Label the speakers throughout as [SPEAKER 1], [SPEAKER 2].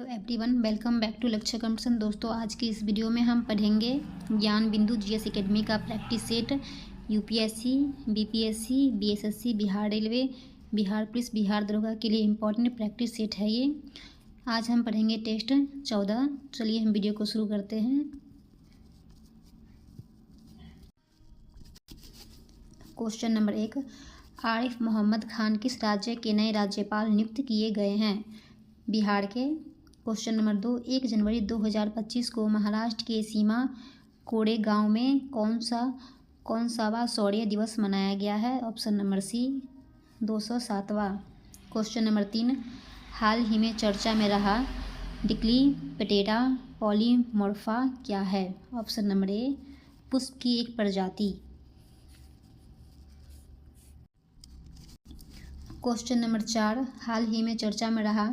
[SPEAKER 1] Hello everyone, welcome back to Lakshya competition. दोस्तों, आज की इस वीडियो में हम पढ़ेंगे ज्ञान बिंदु जीएस एकेडमी का practice set. UPSC, BPSC, BSSC, Bihar railway, Bihar police, Bihar दरोगा के लिए इम्पोर्टेंट प्रैक्टिस सेट है ये। आज हम पढ़ेंगे टेस्ट 14। चलिए हम वीडियो को शुरू करते हैं। क्वेश्चन नंबर 1, आरिफ मोहम्मद खान किस राज्य के नए राज्यपाल नियुक्त किए गए हैं? बिहार के। क्वेश्चन नंबर 2, 1 जनवरी 2025 को महाराष्ट्र के सीमा कोरेगांव में कौन सावा शौर्य दिवस मनाया गया है? ऑप्शन नंबर सी, 207वां। क्वेश्चन नंबर 3, हाल ही में चर्चा में रहा डिक्लीपेटेरा पॉलीमॉर्फा क्या है? ऑप्शन नंबर ए, पुष्प की एक प्रजाति। क्वेश्चन नंबर 4, हाल ही में चर्चा में रहा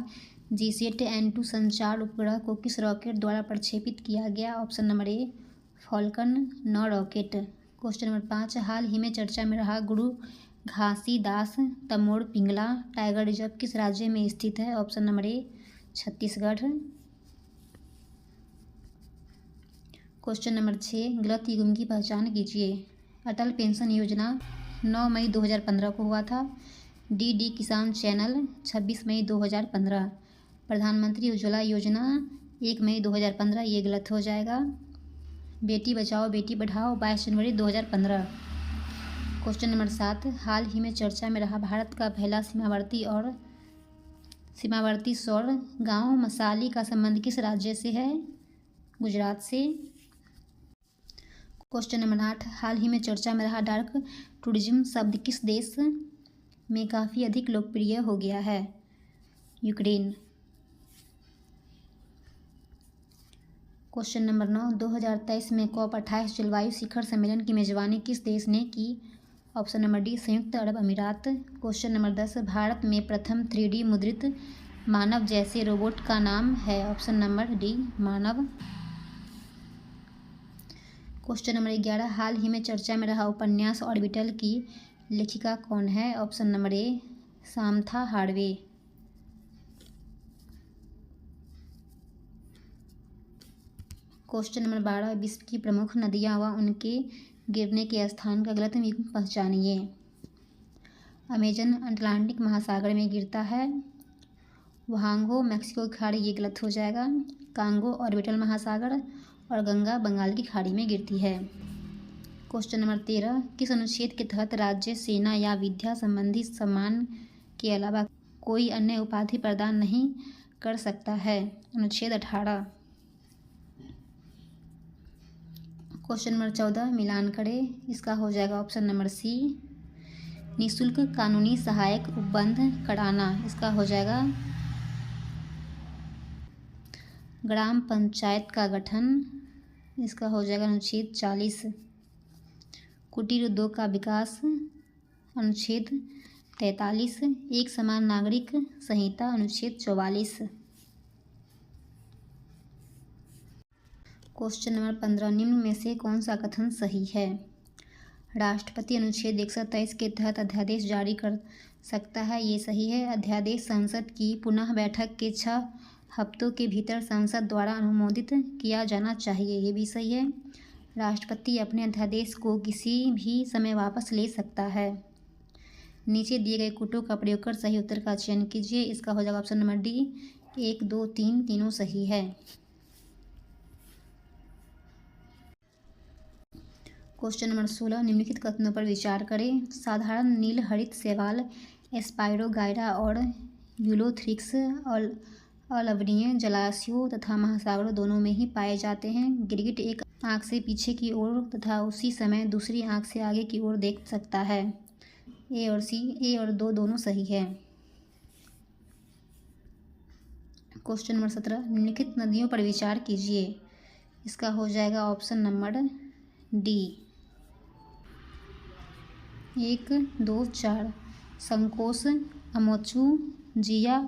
[SPEAKER 1] GSAT-N2 संचार उपग्रह को किस रॉकेट द्वारा प्रक्षेपित किया गया? ऑप्शन नंबर ए, फॉल्कन 9 रॉकेट। क्वेश्चन नंबर 5, हाल ही में चर्चा में रहा गुरु घासीदास तमोड़ पिंगला टाइगर रिजर्व किस राज्य में स्थित है? ऑप्शन नंबर ए, छत्तीसगढ़। क्वेश्चन नंबर 6, गलत युग्म की पहचान कीजिए। अटल पेंशन योजना 9 मई 2015 को हुआ था। डी किसान चैनल 26 मई 2015। प्रधानमंत्री उज्ज्वला योजना 1 मई 2015, ये गलत हो जाएगा। बेटी बचाओ बेटी पढ़ाओ 22 जनवरी 2015। क्वेश्चन नंबर 7, हाल ही में चर्चा में रहा भारत का पहला सीमावर्ती सौर गांव मसाली का संबंध किस राज्य से है? गुजरात से। क्वेश्चन नंबर 8, हाल ही में चर्चा में रहा डार्क टूरिज्म शब्द किस देश में काफ़ी अधिक लोकप्रिय हो गया है? यूक्रेन। क्वेश्चन नंबर 9, 2023 में COP28 जलवायु शिखर सम्मेलन की मेजबानी किस देश ने की? ऑप्शन नंबर डी, संयुक्त अरब अमीरात। क्वेश्चन नंबर 10, भारत में प्रथम 3D मुद्रित मानव जैसे रोबोट का नाम है? ऑप्शन नंबर डी, मानव। क्वेश्चन नंबर 11, हाल ही में चर्चा में रहा उपन्यास ऑर्बिटल की लेखिका कौन है? Option number A, Samantha Harvey. Question number 12, विश्व की प्रमुख नदियां व उनके गिरने के स्थान का गलत युग्म पहचानिए। अमेजन अटलांटिक महासागर में गिरता है। वहांगो मैक्सिको की खाड़ी, ये गलत हो जाएगा। कांगो ऑर्बिटल महासागर और गंगा बंगाल की खाड़ी में गिरती है। क्वेश्चन नंबर 13, किस अनुच्छेद के तहत राज्य सेना या विद्या संबंधी सम्मान के अलावा कोई अन्य उपाधि प्रदान नहीं कर सकता है? अनुच्छेद 18। क्वेश्चन नंबर 14, मिलान करें, इसका हो जाएगा ऑप्शन नंबर सी, निःशुल्क कानूनी सहायक उपबंध कराना, इसका हो जाएगा ग्राम पंचायत का गठन, इसका हो जाएगा अनुच्छेद 40। कुटीर उद्योग का विकास, अनुच्छेद 43। एक समान नागरिक संहिता, अनुच्छेद 44। क्वेश्चन नंबर 15, निम्न में से कौन सा कथन सही है? राष्ट्रपति अनुच्छेद 123 के तहत अध्यादेश जारी कर सकता है, ये सही है। अध्यादेश संसद की पुनः बैठक के 6 हफ्तों के भीतर संसद द्वारा अनुमोदित किया जाना चाहिए, ये भी सही है। राष्ट्रपति अपने अध्यादेश को किसी भी समय वापस ले सकता है। नीचे दिए गए कूटों का प्रयोग कर सही उत्तर का चयन कीजिए, इसका हो जाएगा ऑप्शन नंबर डी, 1, 2, 3 तीनों सही है। क्वेश्चन नंबर 16, निम्नलिखित कथनों पर विचार करें। साधारण नील हरित शैवाल एस्पाइरोगाइरा और यूलोथ्रिक्स अलवणीय जलाशयों तथा महासागरों दोनों में ही पाए जाते हैं। गिरगिट एक आँख से पीछे की ओर तथा उसी समय दूसरी आँख से आगे की ओर देख सकता है। ए और दो दोनों सही है। क्वेश्चन नंबर 17, निम्नलिखित नदियों पर विचार कीजिए, इसका हो जाएगा ऑप्शन नंबर डी, 1, 2, 4। संकोश, अमोचू, जिया,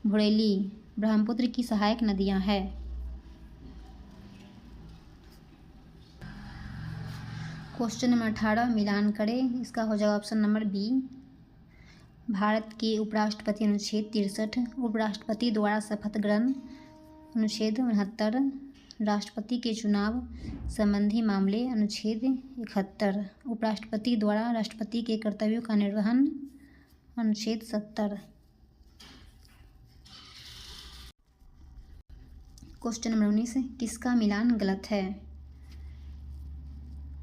[SPEAKER 1] भुरेली ब्रह्मपुत्र की सहायक नदियां हैं। क्वेश्चन नंबर 18, मिलान करें, इसका हो जाएगा ऑप्शन नंबर बी, भारत के उपराष्ट्रपति अनुच्छेद 63, उपराष्ट्रपति द्वारा शपथ ग्रहण अनुच्छेद 69 राष्ट्रपति के चुनाव संबंधी मामले, अनुच्छेद 71 उपराष्ट्रपति द्वारा राष्ट्रपति के कर्तव्यों का निर्वहन, अनुच्छेद 70। क्वेश्चन नंबर 19, किसका मिलान गलत है?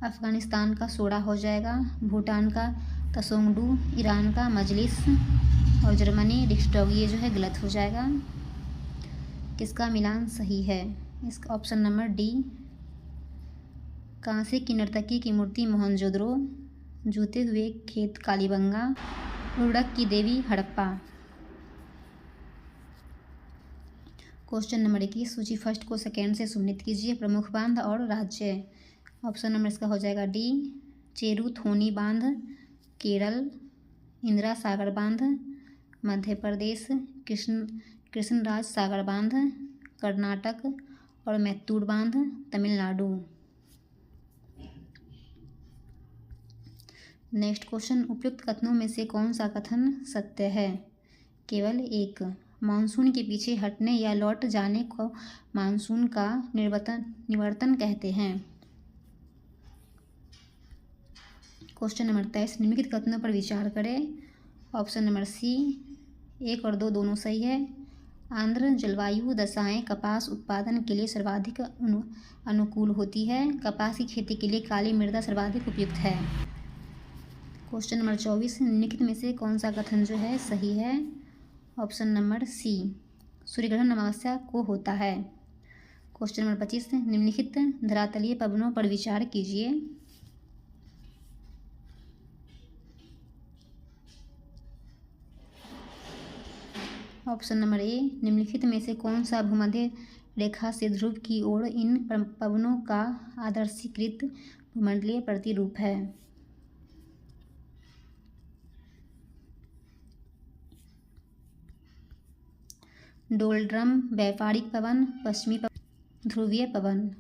[SPEAKER 1] अफगानिस्तान का सोडा हो जाएगा, भूटान का तसोंगडू, ईरान का मजलिस और जर्मनी रिक्सडॉग, ये जो है गलत हो जाएगा। किसका मिलान सही है? इसका ऑप्शन नंबर डी, कांसे की नर्तकी की मूर्ति मोहनजोदड़ो, जूते हुए खेत कालीबंगा, उर्वरक की देवी हड़प्पा। क्वेश्चन नंबर 21, सूची फर्स्ट को सेकेंड से सुनिश्चित कीजिए। प्रमुख बांध और राज्य, ऑप्शन नंबर इसका हो जाएगा डी, चेरुथोनी बांध केरल, इंदिरा सागर बांध मध्य प्रदेश, कृष्णराज सागर बांध कर्नाटक और मैत्तूर बांध तमिलनाडु। नेक्स्ट क्वेश्चन, उपयुक्त कथनों में से कौन सा कथन सत्य है? केवल एक। मानसून के पीछे हटने या लौट जाने को मानसून का निवर्तन कहते हैं। क्वेश्चन नंबर 23, निम्नलिखित कथनों पर विचार करें। ऑप्शन नंबर सी, 1 और 2 दोनों सही है। आंध्र जलवायु दशाएं कपास उत्पादन के लिए सर्वाधिक अनुकूल होती है। कपास की खेती के लिए काली मृदा सर्वाधिक उपयुक्त है। क्वेश्चन नंबर 24, निम्नलिखित में से कौन सा कथन जो है सही है? ऑप्शन नंबर सी, सूर्यग्रहण अमावस्या को होता है। क्वेश्चन नंबर 25, निम्नलिखित धरातलीय पवनों पर विचार कीजिए। ऑप्शन नंबर ए, निम्नलिखित में से कौन सा भूमध्य रेखा से ध्रुव की ओर इन पवनों का आदर्शीकृत भूमंडलीय प्रतिरूप है? डोलड्रम, व्यापारिक पवन, पश्चिमी पवन, ध्रुवीय पवन।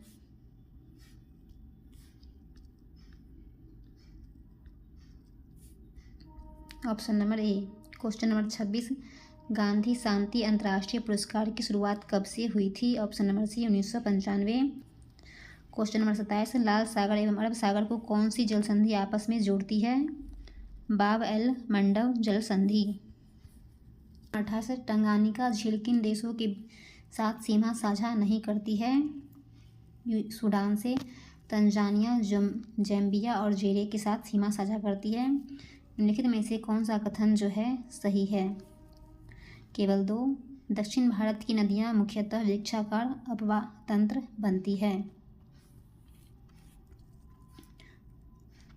[SPEAKER 1] Option number A. Question number 26, Gandhi शांति अंतर्राष्ट्रीय पुरस्कार की शुरुआत कब से हुई थी? Option number C, 1995। Question number 27, लाल सागर एवं अरब सागर को कौन सी जल संधि आपस में जोड़ती है? बाब एल मंडव जल संधि। 28, टंगानिका झील किन देशों के साथ सीमा साझा नहीं करती है? सूडान से, तंजानिया, जैम्बिया और जेरे के साथ सीमा साझा करती है। निम्नलिखित में से कौन सा कथन जो है सही है? केवल 2। दक्षिण भारत की नदियाँ मुख्यतः वृक्षाकार अपवाह तंत्र बनती है।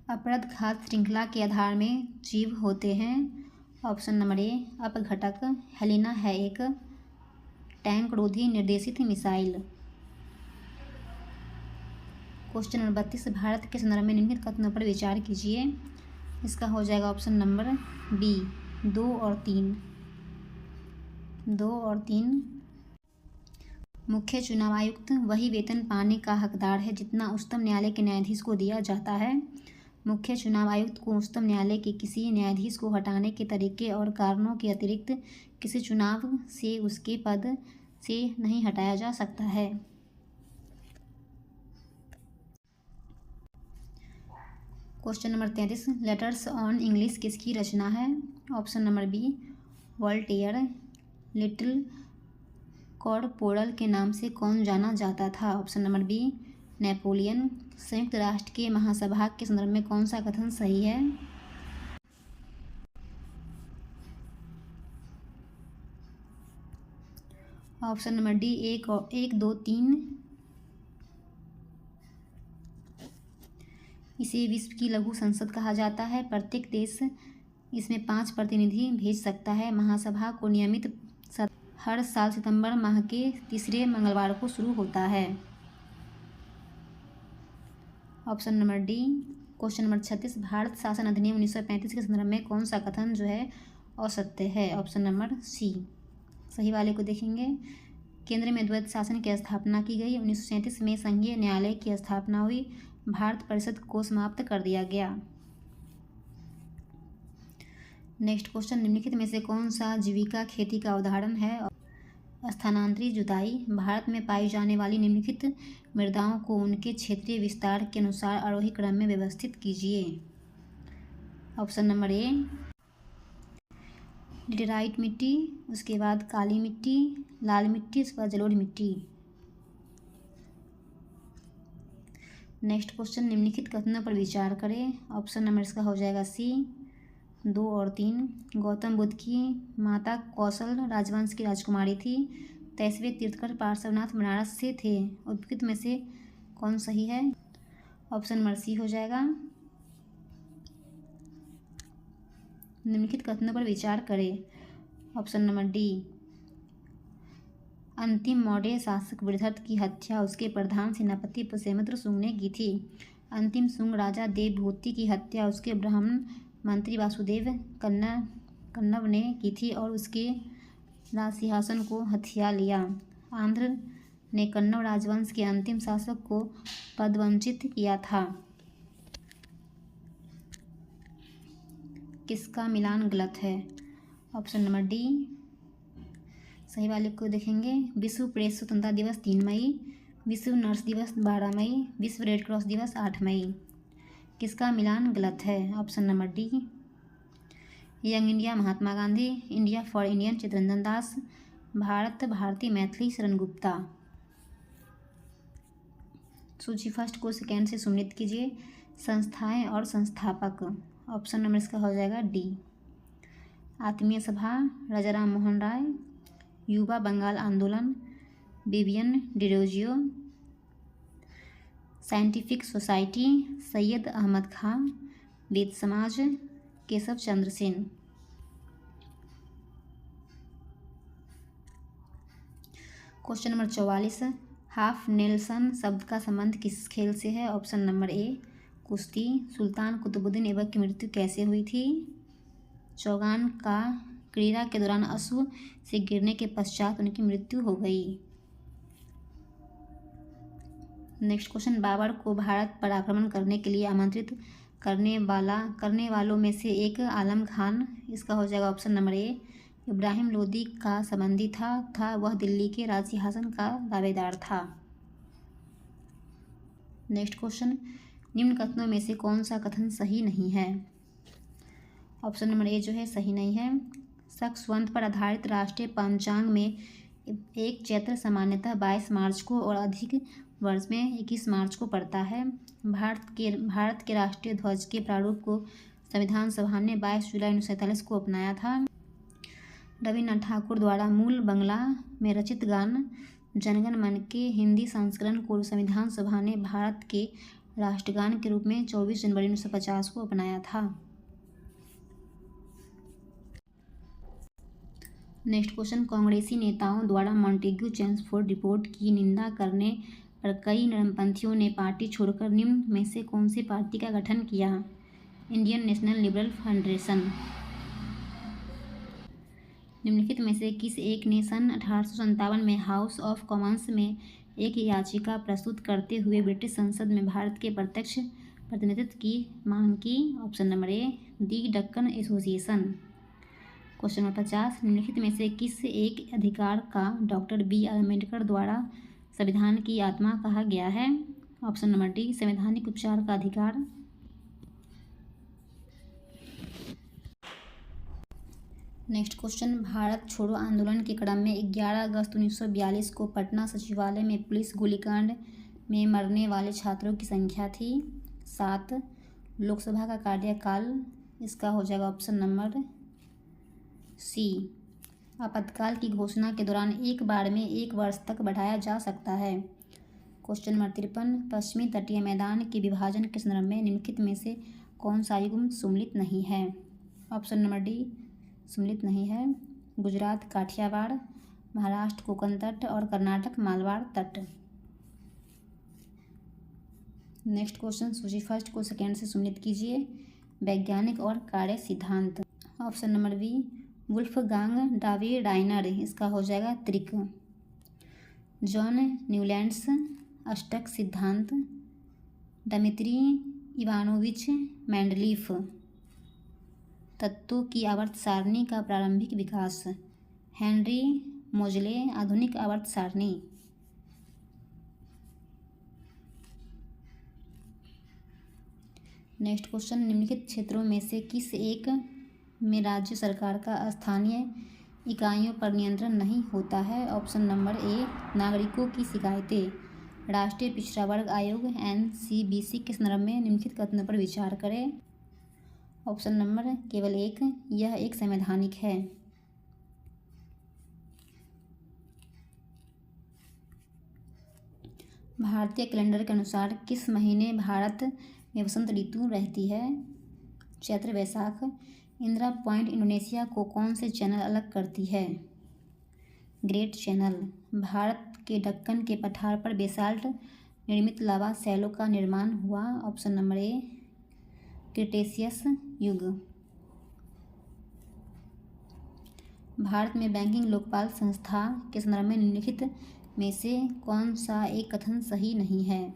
[SPEAKER 1] अपरद खाद्य श्रृंखला के आधार में जीव होते हैं। ऑप्शन नंबर ए, अपघटक। हेलिना है एक टैंक रोधी निर्देशित मिसाइल। क्वेश्चन नंबर 32, भारत के संदर्भ में निम्नलिखित कथनों पर विचार कीजिए। इसका हो जाएगा ऑप्शन नंबर बी, 2 और 3। 2 और 3। मुख्य चुनाव आयुक्त वही वेतन पाने का हकदार है जितना उच्चतम न्यायालय के न्यायाधीश को दिया जाता है। मुख्य चुनाव आयुक्त को उच्चतम न्यायालय के किसी न्यायाधीश को हटाने के तरीके और कारणों के अतिरिक्त किसी चुनाव से उसके पद से नहीं हटाया जा सकता है। Question number 33, letters on English किसकी रचना है? Option number B, Voltaire. Little Corporal के नाम से कौन जाना जाता था? Option number B, Napoleon. संयुक्त राष्ट्र के महासभा के संदर्भ में कौन सा कथन सही है? Option number D, 1, 2, 3। इसे विश्व की लघु संसद कहा जाता है। प्रत्येक देश इसमें 5 प्रतिनिधि भेज सकता है। महासभा को नियमित हर साल सितंबर माह के तीसरे मंगलवार को शुरू होता है। Option number D. Question number 36, Bharat शासन अधिनियम 1935 के संदर्भ में कौन सा कथन जो है असत्य है? Option number C. सही वाले को देखेंगे। केंद्र में द्वैत शासन की स्थापना की गई। 1937 में संघीय न्यायालय की स्थापना हुई। भारत परिषद को समाप्त कर दिया गया। नेक्स्ट क्वेश्चन, निम्नलिखित में से कौन सा जीविका खेती का उदाहरण है? स्थानांतरित जुताई। भारत में पाई जाने वाली निम्नलिखित मृदाओं को उनके क्षेत्रीय विस्तार के अनुसार आरोही क्रम में व्यवस्थित कीजिए। ऑप्शन नंबर ए लेटेराइट मिट्टी, उसके बाद काली मिट्टी, लाल मिट्टी, उसके बाद जलोढ़ मिट्टी। नेक्स्ट क्वेश्चन, निम्नलिखित कथनों पर विचार करें। ऑप्शन नंबर इसका हो जाएगा सी 2 और 3। गौतम बुद्ध की माता कौशल राजवंश की राजकुमारी थी। 23वें तीर्थंकर पार्श्वनाथ बनारस से थे। उपयुक्त में से कौन सही है? ऑप्शन नंबर सी हो जाएगा। निम्नलिखित कथनों पर विचार करें। ऑप्शन नंबर डी, अंतिम मौर्य शासक वृद्धत की हत्या उसके प्रधान सेनापति पुष्यमित्र शुंग ने की थी। अंतिम शुंग राजा देवभूति की हत्या उसके ब्राह्मण मंत्री वासुदेव कन्नव ने की थी और उसके राज सिंहासन को हथिया लिया। आंध्र ने कन्नव राजवंश के अंतिम शासक को पदवंचित किया था। किसका मिलान गलत है? Option number D. सही वाले को देखेंगे। विश्व प्रेस स्वतंत्रता दिवस 3 मई, विश्व नर्स दिवस 12 मई, विश्व रेड क्रॉस दिवस 8 मई। किसका मिलान गलत है? Option number D. Young India Mahatma Gandhi, India for Indian Chittaranjan Das, Bharat Bharati Maithili Sharan Gupta. सूची फर्स्ट को सेकेंड से सम्मिलित कीजिए। संस्थाएं और संस्थापक। ऑप्शन नंबर इसका हो जाएगा डी। आत्मीय सभा, राजाराम मोहन राय, युवा बंगाल आंदोलन, Vivian Derozio, scientific society, Syed Ahmad Khan, Veda Samaj, Keshav Chandra Sen. Question number 44, half Nelson शब्द का संबंध किस खेल से है? ऑप्शन नंबर ए कुश्ती। सुल्तान कुतुबुद्दीन ऐबक की मृत्यु कैसे हुई थी? चौगान का क्रीड़ा के दौरान अश्व से गिरने के पश्चात उनकी मृत्यु हो गई। नेक्स्ट क्वेश्चन, बाबर को भारत पर आक्रमण करने के लिए आमंत्रित करने वालों में से एक आलम खान। इसका हो जाएगा ऑप्शन नंबर ए इब्राहिम लोदी का संबंधी था वह दिल्ली के राज सिंहासन का दावेदार था। नेक्स्ट क्वेश्चन, निम्न कथनों में से कौन सा कथन सही नहीं है? ऑप्शन नंबर ए जो है सही नहीं है। शक पर आधारित राष्ट्रीय पंचांग में 1 चैत्र सामान्यतः 22 मार्च को और अधिक वर्ष में 21 मार्च को पड़ता है। भारत के राष्ट्रीय ध्वज के प्रारूप को संविधान सभा ने 22 जुलाई 1947 को अपनाया था। रविन्द्रनाथ ठाकुर द्वारा मूल बंगला में रचित गान जनगण मन के हिंदी संस्करण को संविधान सभा ने भारत के राष्ट्रगान के रूप में 24 जनवरी 1950 को अपनाया था। नेक्स्ट क्वेश्चन, कांग्रेसी नेताओं द्वारा मॉन्टेग्यू चेम्सफोर्ड रिपोर्ट की निंदा करने पर कई नरमपंथियों ने पार्टी छोड़कर निम्न में से कौन सी पार्टी का गठन किया? Indian national liberal federation. निम्नलिखित में से किस एक ने सन 1857 में हाउस ऑफ कॉमन्स में एक याचिका प्रस्तुत करते हुए ब्रिटिश संसद में भारत के प्रत्यक्ष प्रतिनिधित्व की मांग की? ऑप्शन नंबर ए दी डक्कन एसोसिएशन। क्वेश्चन नंबर 50, निम्नलिखित में से किस एक अधिकार का डॉक्टर बी आर अम्बेडकर द्वारा संविधान की आत्मा कहा गया है? ऑप्शन नंबर डी संवैधानिक उपचार का अधिकार। नेक्स्ट क्वेश्चन, भारत छोड़ो आंदोलन के क्रम में 11 अगस्त 1942 को पटना सचिवालय में पुलिस गोलीकांड में मरने वाले छात्रों की संख्या थी 7। लोकसभा का कार्यकाल इसका हो जाएगा ऑप्शन नंबर सी। आपातकाल की घोषणा के दौरान एक बार में 1 वर्ष तक बढ़ाया जा सकता है। क्वेश्चन नंबर 53, पश्चिमी तटीय मैदान के विभाजन के संदर्भ में निम्नलिखित में से कौन सा युग्म सम्मिलित नहीं है? ऑप्शन नंबर डी सम्मिलित नहीं है। गुजरात काठियावाड़, महाराष्ट्र कोंकण तट और कर्नाटक मालवाड़ तट। नेक्स्ट क्वेश्चन, सूची फर्स्ट को सेकेंड से सम्मिलित कीजिए। वैज्ञानिक और कार्य सिद्धांत। Option number B Wolfgang Dobereiner. इसका हो जाएगा त्रिक। जॉन न्यूलैंड्स अष्टक सिद्धांत। डमित्री इवानोविच मेंडलीफ तत्वों की आवर्त सारणी का प्रारंभिक विकास। हेनरी मोजले आधुनिक आवर्त सारणी। नेक्स्ट क्वेश्चन, निम्नलिखित क्षेत्रों में से किस एक में राज्य सरकार का स्थानीय इकाइयों पर नियंत्रण नहीं होता है? ऑप्शन नंबर ए, नागरिकों की शिकायतें। राष्ट्रीय पिछड़ा वर्ग आयोग NCBC के संदर्भ में निम्नलिखित कथनों पर विचार करें। ऑप्शन नंबर केवल एक, यह एक संवैधानिक है। भारतीय कैलेंडर के अनुसार किस महीने भारत में वसंत ऋतु रहती है? चैत्र वैशाख। इंदिरा पॉइंट इंडोनेशिया को कौन से चैनल अलग करती है? Great channel. भारत के दक्कन के पठार पर बेसाल्ट निर्मित लावा शैलों का निर्माण हुआ। ऑप्शन नंबर ए, क्रिटेशियस युग। भारत में बैंकिंग लोकपाल संस्था के संदर्भ में निम्नलिखित में से कौन सा एक कथन सही नहीं है?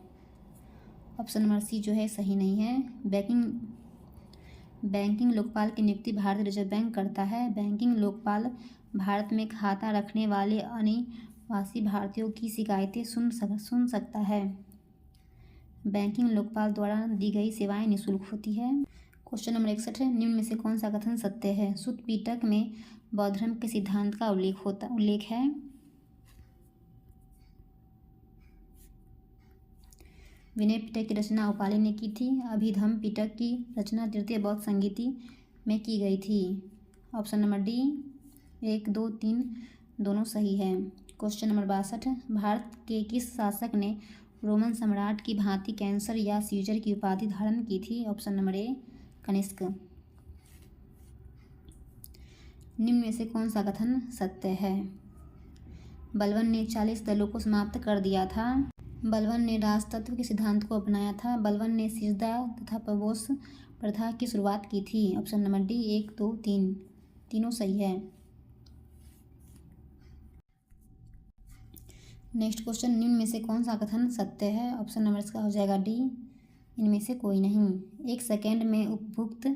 [SPEAKER 1] ऑप्शन नंबर सी जो है सही नहीं है। बैंकिंग लोकपाल की नियुक्ति भारतीय रिजर्व बैंक करता है। बैंकिंग लोकपाल भारत में खाता रखने वाले अनिवासी भारतीयों की शिकायतें सुन सकता है। बैंकिंग लोकपाल द्वारा दी गई सेवाएं निःशुल्क होती है। क्वेश्चन नंबर 61, निम्न में से कौन सा कथन सत्य है? सुत्त पिटक में बौद्ध धर्म के सिद्धांत का उल्लेख है। विनय पिटक की रचना उपाली ने की थी। अभिधम्म पिटक की रचना तृतीय बौद्ध संगीति में की गई थी। ऑप्शन नंबर डी 1, 2, 3 दोनों सही है। क्वेश्चन नंबर 62, भारत के किस शासक ने रोमन सम्राट की भांति कैंसर या सीजर की उपाधि धारण की थी? Option number A, Kanishka. निम्न में से कौन सा कथन सत्य है? बलबन ने 40 दलों को समाप्त कर दिया था। बलबन ने राजतत्व के सिद्धांत को अपनाया था। बलबन ने सिजदा तथा प्रबोस प्रथा की शुरुआत की थी। ऑप्शन नंबर डी 1, 2, 3 तीनों सही है। नेक्स्ट क्वेश्चन, निम्न में से कौन सा कथन सत्य है? ऑप्शन नंबर इसका हो जाएगा डी, इनमें से कोई नहीं। 1 सेकेंड में उपभुक्त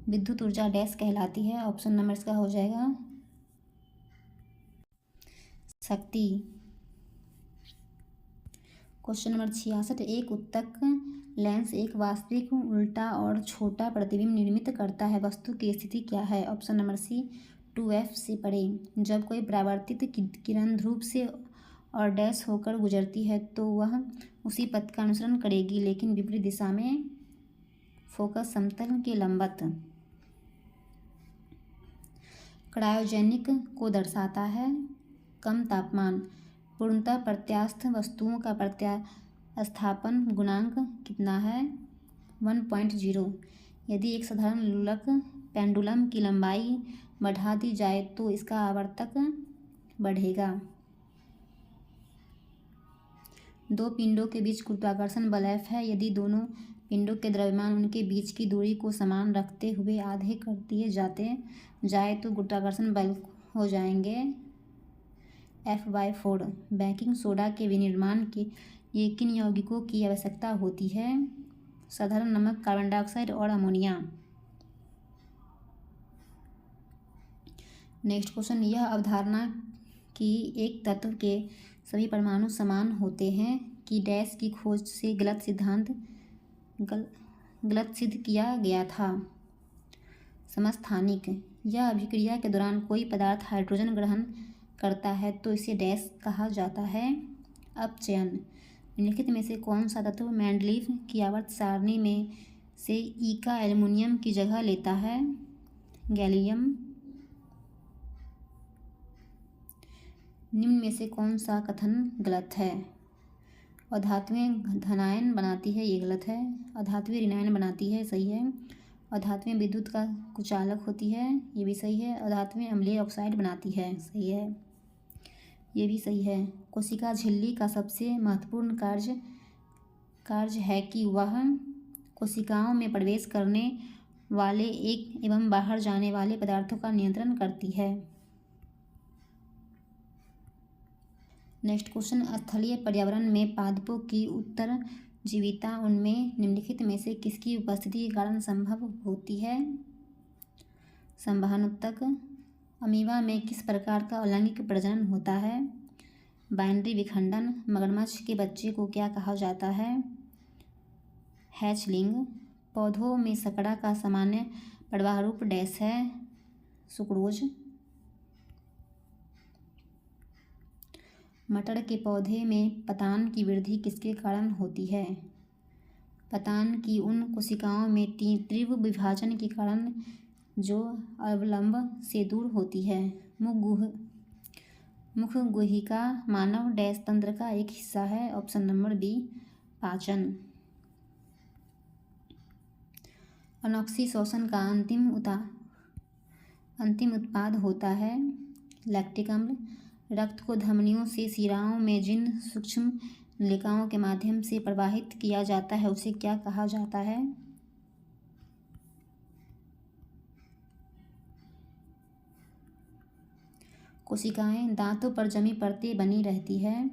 [SPEAKER 1] विद्युत ऊर्जा डैश कहलाती है। ऑप्शन नंबर इसका हो जाएगा शक्ति। क्वेश्चन नंबर 66, एक उत्तक लेंस एक वास्तविक उल्टा और छोटा प्रतिबिंब निर्मित करता है। वस्तु की स्थिति क्या है? ऑप्शन नंबर सी 2f से परे। जब कोई परावर्तित किरण ध्रुव से और डैश होकर गुजरती है तो वह उसी पथ का अनुसरण करेगी, लेकिन विपरीत दिशा में। फोकस समतल के लंबवत। क्रायोजेनिक को दर्शाता है। कम तापमान। पूर्णतः प्रत्यास्थ वस्तुओं का प्रत्यास्थापन गुणांक कितना है? 1.0। यदि एक साधारण लुलक पेंडुलम की लंबाई बढ़ा दी जाए तो इसका आवर्तक बढ़ेगा। 2 पिंडों के बीच गुरुत्वाकर्षण बल F है। यदि दोनों पिंडों के द्रव्यमान उनके बीच की दूरी को समान रखते हुए आधे कर दिए जाए तो गुरुत्वाकर्षण बल हो जाएंगे F/4। बेकिंग सोडा के विनिर्माण के लिए किन यौगिकों की आवश्यकता होती है? साधारण नमक, कार्बन डाइऑक्साइड और अमोनिया। नेक्स्ट क्वेश्चन, यह अवधारणा कि एक तत्व के सभी परमाणु समान होते हैं कि डैश की खोज से गलत सिद्ध किया गया था। समस्थानिक। यह अभिक्रिया के दौरान कोई पदार्थ हाइड्रोजन ग्रहण करता है तो इसे डैश कहा जाता है। अपचयन। निम्नलिखित में से कौन सा तत्व मेंडलीव की आवर्त सारणी में से ई का एल्युमिनियम की जगह लेता है? गैलियम। निम्न में से कौन सा कथन गलत है? अधातुएं धनायन बनाती है, ये गलत है। अधातुएं ऋणायन बनाती है, सही है। अधातुएं विद्युत का कुचालक होती है, ये भी सही है। अधातुएं अम्लीय ऑक्साइड बनाती है, सही है, ये भी सही है। कोशिका झिल्ली का सबसे महत्वपूर्ण कार्य है कि वह कोशिकाओं में प्रवेश करने वाले एक एवं बाहर जाने वाले पदार्थों का नियंत्रण करती है। नेक्स्ट क्वेश्चन, स्थलीय पर्यावरण में पादपों की उत्तरजीविता उनमें निम्नलिखित में से किसकी उपस्थिति के कारण संभव होती है? संवहनोत्तक, अमीबा में किस प्रकार का अलैंगिक प्रजनन होता है? बाइनरी विखंडन। मगरमच्छ के बच्चे को क्या कहा जाता है? हैचलिंग। पौधों में शकरा का सामान्य प्रवाह रूप डैश है? सुक्रोज। मटर के पौधे में पतान की वृद्धि किसके कारण होती है? पतान की उन कोशिकाओं में तीव्र विभाजन के कारण जो अवलंब से दूर होती है। मुख गुहिका मानव डैश तंत्र का एक हिस्सा है? ऑप्शन नंबर बी, पाचन। अनोक्सी शोषण का अंतिम उत्पाद होता है? लैक्टिक अम्ल। रक्त को धमनियों से शिराओं में जिन सूक्ष्म नलिकाओं के माध्यम से प्रवाहित किया जाता है उसे क्या कहा जाता है? कोशिकाएं। दांतों पर जमी परतें बनी रहती है।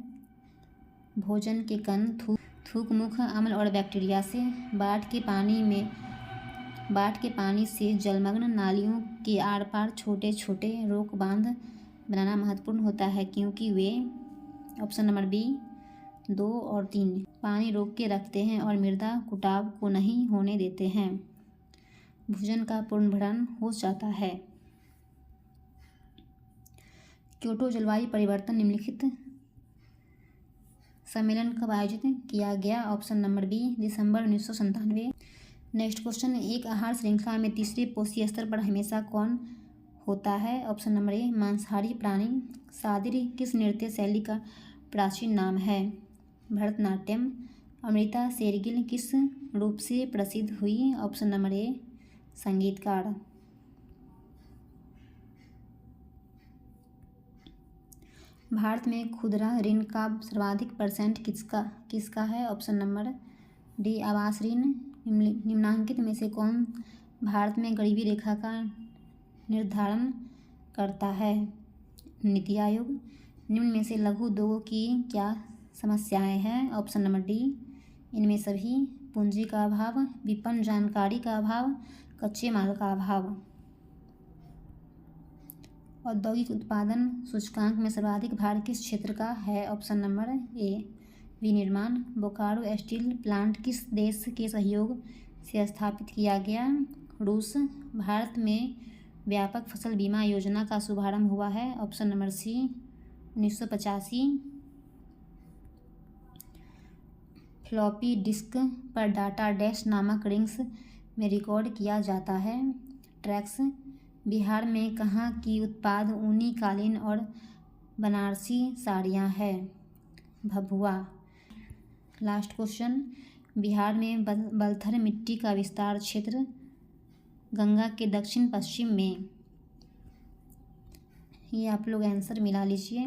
[SPEAKER 1] भोजन के कण, थूक, मुख अम्ल और बैक्टीरिया से। बाढ़ के पानी से जलमग्न नालियों के आर पार छोटे छोटे रोक बांध बनाना महत्वपूर्ण होता है क्योंकि वे, ऑप्शन नंबर बी, 2 और 3, पानी रोक के रखते हैं और मृदा कुटाव को नहीं होने देते हैं। भोजन का पुनर्भरण हो जाता है। क्योटो जलवायु परिवर्तन निम्नलिखित सम्मेलन कब आयोजित किया गया? ऑप्शन नंबर बी, दिसंबर 1997। नेक्स्ट क्वेश्चन, एक आहार श्रृंखला में तीसरे पोषी स्तर पर हमेशा कौन होता है? ऑप्शन नंबर ए, मांसाहारी प्राणी। सादिर किस नृत्य शैली का प्राचीन नाम है? भरतनाट्यम। अमृता शेरगिल किस रूप से प्रसिद्ध हुई? ऑप्शन नंबर ए, संगीतकार। भारत में खुदरा ऋण का सर्वाधिक % किसका है? ऑप्शन नंबर डी, आवास ऋण। निम्नांकित में से कौन भारत में गरीबी रेखा का निर्धारण करता है? नीति आयोग। निम्न में से लघु उद्योगों की क्या समस्याएं हैं? ऑप्शन नंबर डी, इनमें सभी। पूंजी का अभाव, विपणन जानकारी का अभाव, कच्चे माल का अभाव। औद्योगिक उत्पादन सूचकांक में सर्वाधिक भार किस क्षेत्र का है? ऑप्शन नंबर ए, विनिर्माण। बोकारो स्टील प्लांट किस देश के सहयोग से स्थापित किया गया? रूस। भारत में व्यापक फसल बीमा योजना का शुभारंभ हुआ है? Option number C, 1985। Floppy disk पर डाटा डैश नामक रिंग्स में रिकॉर्ड किया जाता है? ट्रैक्स। बिहार में कहाँ की उत्पाद ऊनी कालीन और बनारसी साड़ियाँ हैं? भभुआ। लास्ट क्वेश्चन, बिहार में बलथर मिट्टी का विस्तार क्षेत्र गंगा के दक्षिण पश्चिम में। ये आप लोग आंसर मिला लीजिए।